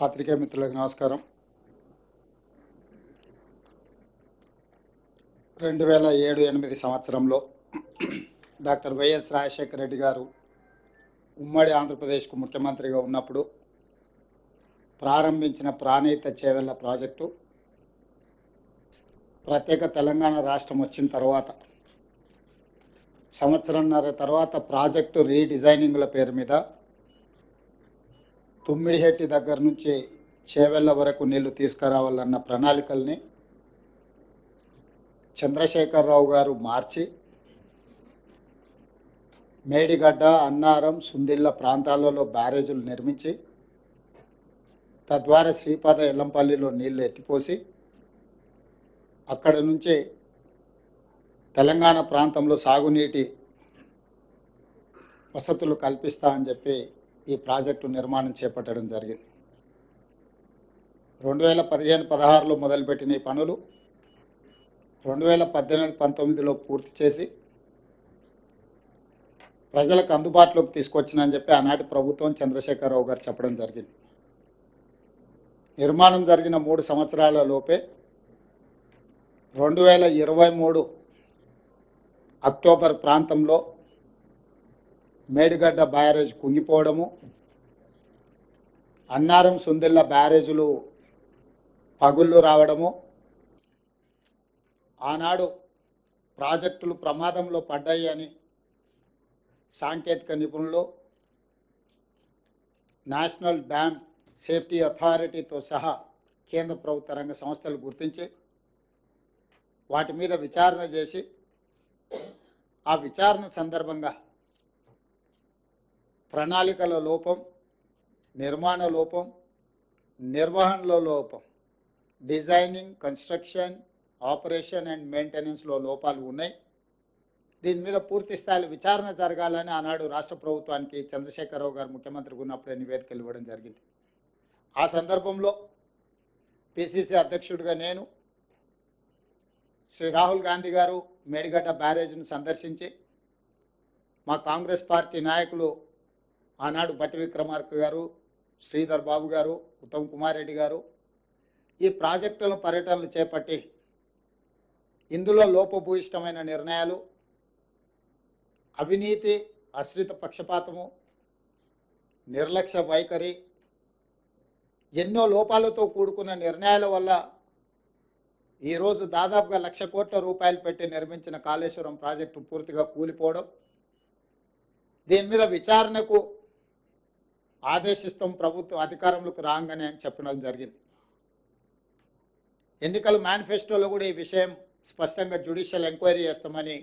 పాత్రికేయ మిత్రులకు నమస్కారం. 2007-8 సంవత్సరంలో డాక్టర్ వైఎస్ రాజశేఖర రెడ్డి గారు ఉమ్మడి ఆంధ్రప్రదేశ్కు ముఖ్యమంత్రిగా ఉన్నప్పుడు ప్రారంభించిన ప్రాణహిత చేవెళ్ల ప్రాజెక్టు ప్రత్యేక తెలంగాణ రాష్ట్రం వచ్చిన తర్వాత సంవత్సరంన్నర తర్వాత ప్రాజెక్టు రీడిజైనింగ్ల పేరు మీద తుమ్మిడిహెట్టి దగ్గర నుంచి చేవెళ్ల వరకు నీళ్లు తీసుకురావాలన్న ప్రణాళికల్ని చంద్రశేఖరరావు గారు మార్చి మేడిగడ్డ, అన్నారం, సుందిళ్ళ ప్రాంతాలలో బ్యారేజీలు నిర్మించి తద్వారా శ్రీపాద ఎల్లంపల్లిలో నీళ్లు ఎత్తిపోసి అక్కడ నుంచి తెలంగాణ ప్రాంతంలో సాగునీటి వసతులు కల్పిస్తా అని చెప్పి ఈ ప్రాజెక్టు నిర్మాణం చేపట్టడం జరిగింది. 2015-16లో మొదలుపెట్టిన ఈ పనులు 2018-19లో పూర్తి చేసి ప్రజలకు అందుబాటులోకి తీసుకొచ్చినని చెప్పి ఆనాటి ప్రభుత్వం చంద్రశేఖరరావు గారు చెప్పడం జరిగింది. నిర్మాణం జరిగిన 3 సంవత్సరాల లోపే 2023 అక్టోబర్ ప్రాంతంలో మేడిగడ్డ బ్యారేజ్ కుంగిపోవడము, అన్నారం, సుందిళ్ళ బ్యారేజీలు పగుళ్ళు రావడము, ఆనాడు ప్రాజెక్టులు ప్రమాదంలో పడ్డాయి అని సాంకేతిక నిపుణులు, నేషనల్ డ్యామ్ సేఫ్టీ అథారిటీతో సహా కేంద్ర ప్రభుత్వ రంగ సంస్థలు గుర్తించి వాటి మీద విచారణ చేసి ఆ విచారణ సందర్భంగా ప్రణాళికల లోపం, నిర్మాణ లోపం, నిర్వహణలో లోపం, డిజైనింగ్, కన్స్ట్రక్షన్, ఆపరేషన్ అండ్ మెయింటెనెన్స్లో లోపాలు ఉన్నాయి. దీని మీద పూర్తి స్థాయిలో విచారణ జరగాలని ఆనాడు రాష్ట్ర ప్రభుత్వానికి చంద్రశేఖరరావు గారు ముఖ్యమంత్రిగా ఉన్నప్పుడే నివేదికలు ఇవ్వడం జరిగింది. ఆ సందర్భంలో పిసిసి అధ్యక్షుడిగా నేను, శ్రీ రాహుల్ గాంధీ గారు మేడిగడ్డ బ్యారేజ్ను సందర్శించి మా కాంగ్రెస్ పార్టీ నాయకులు ఆనాడు బట్టి విక్రమార్క గారు, శ్రీధర్ బాబు గారు, ఉత్తమ్ కుమార్ రెడ్డి గారు ఈ ప్రాజెక్టుల పర్యటనలు చేపట్టి ఇందులో లోపభూయిష్టమైన నిర్ణయాలు, అవినీతి, ఆశ్రిత పక్షపాతము, నిర్లక్ష్య వైఖరి, ఎన్నో లోపాలతో కూడుకున్న నిర్ణయాల వల్ల ఈరోజు దాదాపుగా 1,00,000 కోట్ల రూపాయలు పెట్టి నిర్మించిన కాళేశ్వరం ప్రాజెక్టు పూర్తిగా కూలిపోవడం, దీని మీద విచారణకు ఆదేశిస్తాం ప్రభుత్వం అధికారంలోకి రాగానే అని చెప్పడం జరిగింది. ఎన్నికల మేనిఫెస్టోలో కూడా ఈ విషయం స్పష్టంగా జ్యుడిషియల్ ఎంక్వైరీ చేస్తామని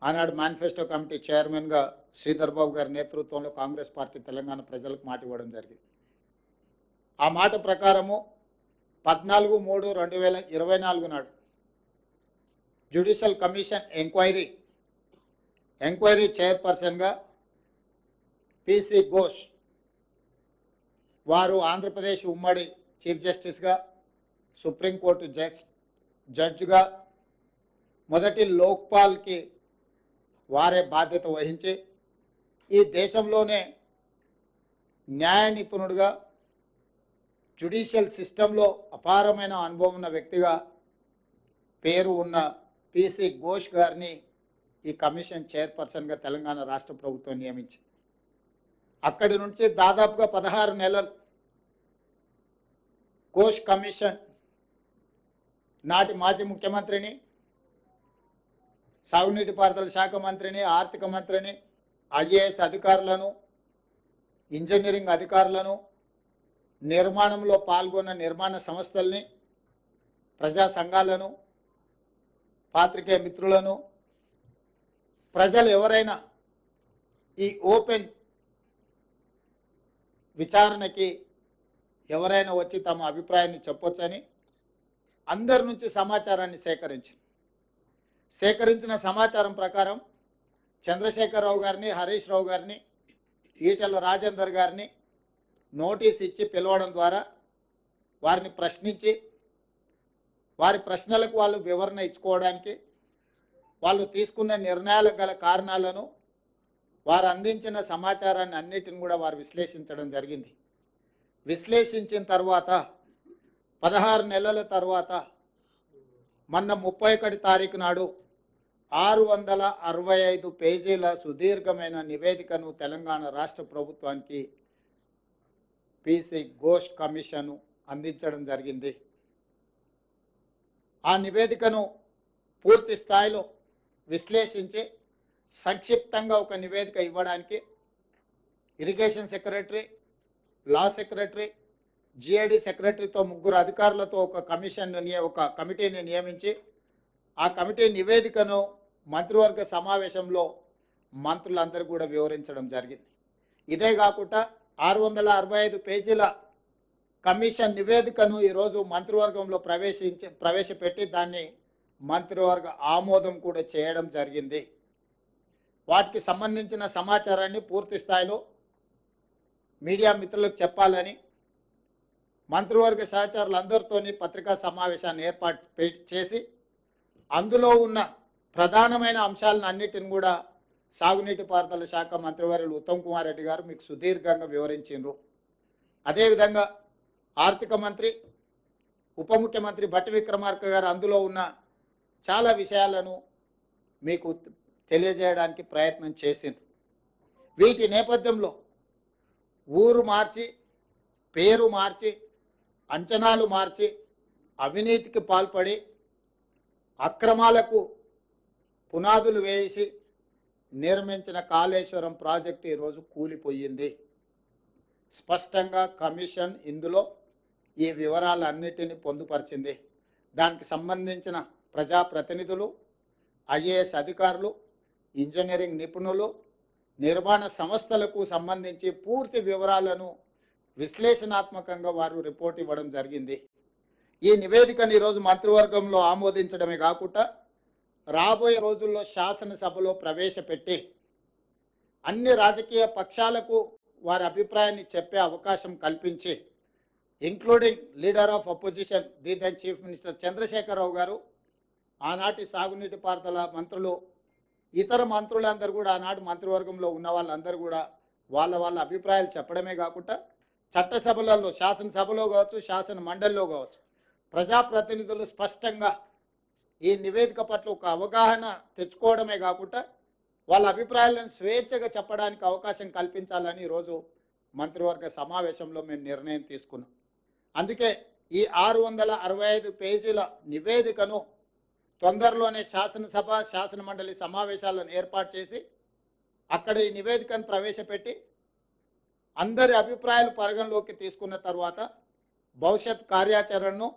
ఆనాడు మేనిఫెస్టో కమిటీ చైర్మన్గా శ్రీధర్ బాబు గారి నేతృత్వంలో కాంగ్రెస్ పార్టీ తెలంగాణ ప్రజలకు మాట ఇవ్వడం జరిగింది. ఆ మాట ప్రకారము 14/3/2024 నాడు జ్యుడిషియల్ కమిషన్ ఎంక్వైరీ చైర్పర్సన్గా పిసి ఘోష్ వారు ఆంధ్రప్రదేశ్ ఉమ్మడి చీఫ్ జస్టిస్గా, సుప్రీంకోర్టు జడ్జిగా మొదటి లోక్పాల్కి వారే బాధ్యత వహించి ఈ దేశంలోనే న్యాయ నిపుణుడిగా, జ్యుడిషియల్ సిస్టంలో అపారమైన అనుభవం ఉన్న వ్యక్తిగా పేరు ఉన్న పిసి ఘోష్ గారిని ఈ కమిషన్ చైర్పర్సన్గా తెలంగాణ రాష్ట్ర ప్రభుత్వం నియమించింది. అక్కడి నుంచి దాదాపుగా 16 నెలలు ఘోష్ కమిషన్ నాటి మాజీ ముఖ్యమంత్రిని, సాగునీటి పారుదల శాఖ మంత్రిని, ఆర్థిక మంత్రిని, ఐఏఎస్ అధికారులను, ఇంజనీరింగ్ అధికారులను, నిర్మాణంలో పాల్గొన్న నిర్మాణ సంస్థల్ని, ప్రజా సంఘాలను, పాత్రికేయ మిత్రులను, ప్రజలు ఎవరైనా ఈ ఓపెన్ విచారణకి ఎవరైనా వచ్చి తమ అభిప్రాయాన్ని చెప్పొచ్చని అందరి నుంచి సమాచారాన్ని సేకరించిన సమాచారం ప్రకారం చంద్రశేఖరరావు గారిని, హరీష్ రావు గారిని, ఈటెల రాజేందర్ గారిని నోటీస్ ఇచ్చి పిలవడం ద్వారా వారిని ప్రశ్నించి వారి ప్రశ్నలకు వాళ్ళు వివరణ ఇచ్చుకోవడానికి, వాళ్ళు తీసుకున్న నిర్ణయాలకు గల కారణాలను, వారు అందించిన సమాచారాన్ని అన్నిటిని కూడా వారు విశ్లేషించడం జరిగింది. విశ్లేషించిన తర్వాత 16 నెలల తర్వాత మొన్న 31 తారీఖు నాడు 665 పేజీల సుదీర్ఘమైన నివేదికను తెలంగాణ రాష్ట్ర ప్రభుత్వానికి పీసీ ఘోష్ కమిషన్ అందించడం జరిగింది. ఆ నివేదికను పూర్తి స్థాయిలో విశ్లేషించి సంక్షిప్తంగా ఒక నివేదిక ఇవ్వడానికి irrigation secretary, law secretary, GID సెక్రటరీతో 3 అధికారులతో ఒక కమిటీని నియమించి ఆ కమిటీ నివేదికను మంత్రివర్గ సమావేశంలో మంత్రులందరూ కూడా వివరించడం జరిగింది. ఇదే కాకుండా 665 పేజీల కమిషన్ నివేదికను ఈరోజు మంత్రివర్గంలో ప్రవేశపెట్టి దాన్ని మంత్రివర్గ ఆమోదం కూడా చేయడం జరిగింది. వాటికి సంబంధించిన సమాచారాన్ని పూర్తి స్థాయిలో మీడియా మిత్రులకు చెప్పాలని మంత్రివర్గ సహచరులందరితోని పత్రికా సమావేశాన్ని ఏర్పాటు చేసి అందులో ఉన్న ప్రధానమైన అంశాలను అన్నిటిని కూడా సాగునీటి పారుదల శాఖ మంత్రివర్యులు ఉత్తమ్ కుమార్ రెడ్డి గారు మీకు సుదీర్ఘంగా వివరించారు. అదేవిధంగా ఆర్థిక మంత్రి, ఉప ముఖ్యమంత్రి భట్టి విక్రమార్క గారు అందులో ఉన్న చాలా విషయాలను మీకు తెలియజేయడానికి ప్రయత్నం చేసింది. వీటి నేపథ్యంలో ఊరు మార్చి, పేరు మార్చి, అంచనాలు మార్చి, అవినీతికి పాల్పడి అక్రమాలకు పునాదులు వేసి నిర్మించిన కాళేశ్వరం ప్రాజెక్టు ఈరోజు కూలిపోయింది. స్పష్టంగా కమిషన్ ఇందులో ఈ వివరాలన్నిటినీ పొందుపరిచింది. దానికి సంబంధించిన ప్రజాప్రతినిధులు, ఐఏఎస్ అధికారులు, ఇంజనీరింగ్ నిపుణులు, నిర్మాణ సంస్థలకు సంబంధించి పూర్తి వివరాలను విశ్లేషణాత్మకంగా వారు రిపోర్ట్ ఇవ్వడం జరిగింది. ఈ నివేదికను ఈరోజు మంత్రివర్గంలో ఆమోదించడమే కాకుండా రాబోయే రోజుల్లో శాసనసభలో ప్రవేశపెట్టి అన్ని రాజకీయ పక్షాలకు వారి అభిప్రాయాన్ని చెప్పే అవకాశం కల్పించి, including leader of opposition the chief minister Chandrashekar Rao garu, ఆనాటి సాగునీటి పారుదల మంత్రులు, ఇతర మంత్రులందరూ కూడా ఆనాటి మంత్రివర్గంలో ఉన్న వాళ్ళందరూ కూడా వాళ్ళ అభిప్రాయాలు చెప్పడమే కాకుండా చట్టసభలలో, శాసనసభలో కావచ్చు, శాసన మండలిలో కావచ్చు, ప్రజాప్రతినిధులు స్పష్టంగా ఈ నివేదిక పట్ల ఒక అవగాహన తెచ్చుకోవడమే కాకుండా వాళ్ళ అభిప్రాయాలను స్వేచ్ఛగా చెప్పడానికి అవకాశం కల్పించాలని ఈరోజు మంత్రివర్గ సమావేశంలో మేము నిర్ణయం తీసుకున్నాం. అందుకే ఈ 665 పేజీల నివేదికను తొందరలోనే శాసనసభ, శాసన మండలి సమావేశాలను ఏర్పాటు చేసి అక్కడ ఈ నివేదికను ప్రవేశపెట్టి అందరి అభిప్రాయాలు పరిగణలోకి తీసుకున్న తర్వాత భవిష్యత్ కార్యాచరణను,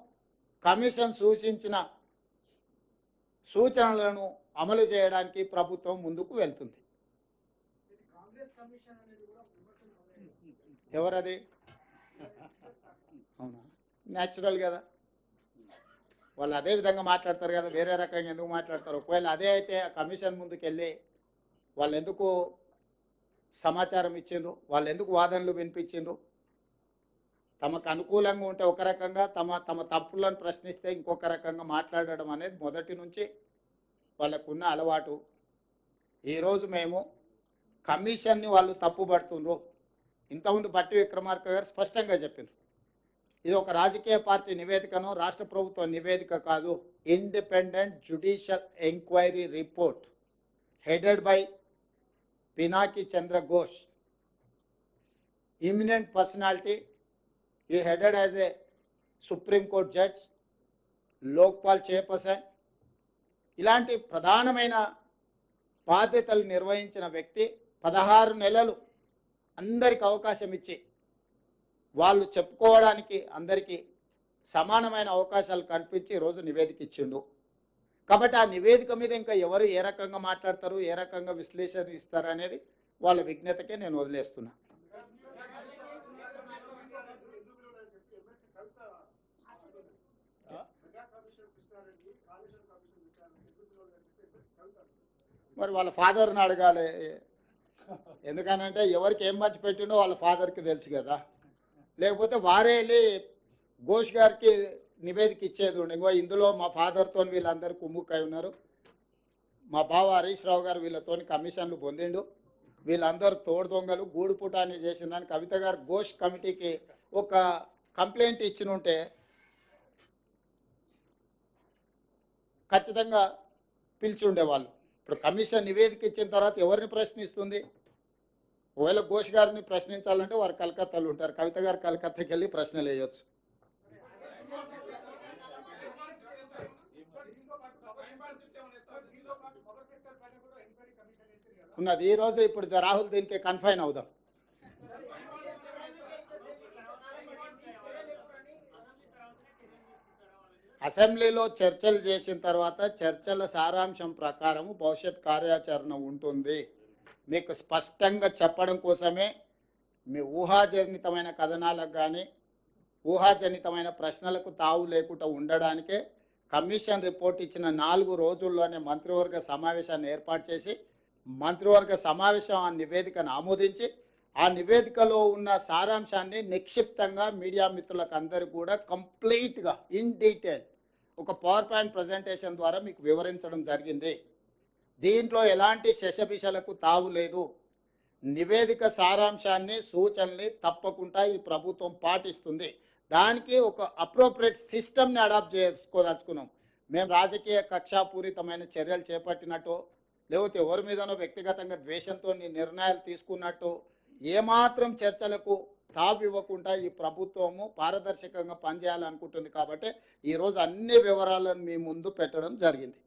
కమిషన్ సూచించిన సూచనలను అమలు చేయడానికి ప్రభుత్వం ముందుకు వెళ్తుంది. ఎవరది? అవునా, న్యాచురల్ కదా, వాళ్ళు అదే విధంగా మాట్లాడతారు కదా, వేరే రకంగా ఎందుకు మాట్లాడతారు? ఒకవేళ అదే అయితే ఆ కమిషన్ ముందుకు వెళ్ళి వాళ్ళు ఎందుకు సమాచారం ఇచ్చిండ్రు, వాళ్ళు ఎందుకు వాదనలు వినిపించిండ్రు? తమకు అనుకూలంగా ఉంటే ఒక రకంగా, తమ తప్పులను ప్రశ్నిస్తే ఇంకొక రకంగా మాట్లాడడం అనేది మొదటి నుంచి వాళ్ళకున్న అలవాటు. ఈరోజు మేము కమిషన్ని వాళ్ళు తప్పుపడుతుండ్రు. ఇంతకుముందు భట్టి విక్రమార్క గారు స్పష్టంగా చెప్పారు, ఇది ఒక రాజకీయ పార్టీ నివేదికను, రాష్ట్ర ప్రభుత్వ నివేదిక కాదు, independent judicial enquiry report headed by Pinaki Chandra Ghosh, eminent personality. He headed as a Supreme Court judge, Lokpal chairperson. ఇలాంటి ప్రధానమైన బాధ్యతలు నిర్వహించిన వ్యక్తి 16 నెలలు అందరికి అవకాశం ఇచ్చి వాళ్ళు చెప్పుకోవడానికి అందరికీ సమానమైన అవకాశాలు కల్పించి ఈరోజు నివేదిక ఇచ్చిండు. కాబట్టి ఆ నివేదిక మీద ఇంకా ఎవరు ఏ రకంగా మాట్లాడతారు, ఏ రకంగా విశ్లేషణ ఇస్తారు అనేది వాళ్ళ విజ్ఞతకే నేను వదిలేస్తున్నా. మరి వాళ్ళ ఫాదర్ని అడగాలి. ఎందుకనంటే ఎవరికి ఏం మర్చి పెట్టిండో వాళ్ళ ఫాదర్కి తెలుసు కదా. లేకపోతే వారే వెళ్ళి ఘోష్ గారికి నివేదిక ఇచ్చేది ఉండే, ఇంకో ఇందులో మా ఫాదర్తో వీళ్ళందరూ కుమ్ముక్కై ఉన్నారు, మా బావ హరీష్ రావు గారు వీళ్ళతో కమిషన్లు పొందిండు, వీళ్ళందరూ తోడు దొంగలు, గూడు పుటాన్ని చేసిందని కవిత గారు ఘోష్ కమిటీకి ఒక కంప్లైంట్ ఇచ్చినుంటే ఖచ్చితంగా పిలిచి ఉండేవాళ్ళు. ఇప్పుడు కమిషన్ నివేదిక ఇచ్చిన తర్వాత ఎవరిని ప్రశ్నిస్తుంది? ఒకవేళ ఘోష్ గారిని ప్రశ్నించాలంటే వారు కలకత్తాలో ఉంటారు, కవిత గారు కలకత్తాకి వెళ్ళి ప్రశ్నలు వేయొచ్చు. ఉన్నది ఈ రోజు. ఇప్పుడు రాహుల్ దీనికి కన్ఫైన్ అవుదాం. అసెంబ్లీలో చర్చలు చేసిన తర్వాత చర్చల సారాంశం ప్రకారం భవిష్యత్ కార్యాచరణ ఉంటుంది. మీకు స్పష్టంగా చెప్పడం కోసమే మీ ఊహాజనితమైన కథనాలకు కానీ ఊహాజనితమైన ప్రశ్నలకు తావు లేకుండా ఉండడానికే కమిషన్ రిపోర్ట్ ఇచ్చిన 4 రోజుల్లోనే మంత్రివర్గ సమావేశాన్ని ఏర్పాటు చేసి మంత్రివర్గ సమావేశం ఆ నివేదికను ఆమోదించి ఆ నివేదికలో ఉన్న సారాంశాన్ని నిక్షిప్తంగా మీడియా మిత్రులకు అందరికీ కూడా కంప్లీట్గా ఇన్ డీటెయిల్ ఒక పవర్ పాయింట్ ప్రజెంటేషన్ ద్వారా మీకు వివరించడం జరిగింది. దీంట్లో ఎలాంటి శశభిషలకు తావు లేదు. నివేదిక సారాంశాన్ని సూచనల్ని తప్పకుండా ఈ ప్రభుత్వం పాటిస్తుంది. దానికి ఒక అప్రోప్రియేట్ సిస్టమ్ని అడాప్ట్ చేసుకోదలుచుకున్నాం. మేము రాజకీయ కక్షాపూరితమైన చర్యలు చేపట్టినట్టు లేకపోతే ఎవరి మీదనో వ్యక్తిగతంగా ద్వేషంతో నిర్ణయాలు తీసుకున్నట్టు ఏమాత్రం చర్చలకు తావు ఇవ్వకుండా ఈ ప్రభుత్వము పారదర్శకంగా పనిచేయాలనుకుంటుంది. కాబట్టి ఈరోజు అన్ని వివరాలను మీ ముందు పెట్టడం జరిగింది.